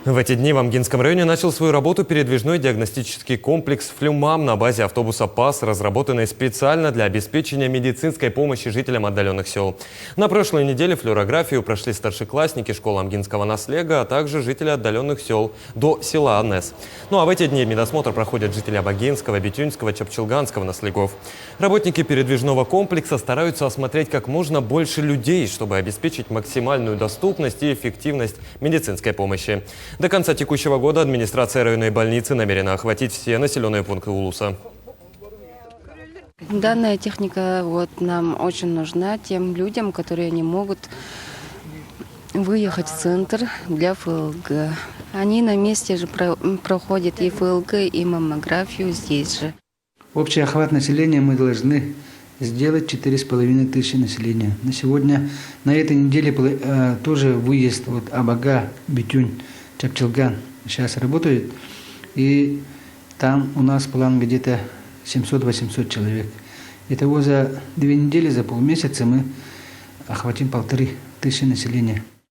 В эти дни в Амгинском районе начал свою работу передвижной диагностический комплекс «Флюмам» на базе автобуса ПАС, разработанный специально для обеспечения медицинской помощи жителям отдаленных сел. На прошлой неделе флюорографию прошли старшеклассники школы Амгинского наслега, а также жители отдаленных сел до села Анес. Ну а в эти дни медосмотр проходят жители Абагинского, Битюнского, Чапчелганского наслегов. Работники передвижного комплекса стараются осмотреть как можно больше людей, чтобы обеспечить максимальную доступность и эффективность медицинской помощи. До конца текущего года администрация районной больницы намерена охватить все населенные пункты Улуса. Данная техника нам очень нужна тем людям, которые не могут выехать в центр для ФЛГ. Они на месте же проходят и ФЛГ, и маммографию здесь же. Общий охват населения мы должны сделать 4500 населения. На сегодня, на этой неделе тоже выезд Абага, Битюнь, Чапчелган сейчас работает. И там у нас план где-то 700-800 человек. Итого за 2 недели, за полмесяца мы охватим 1500 населения.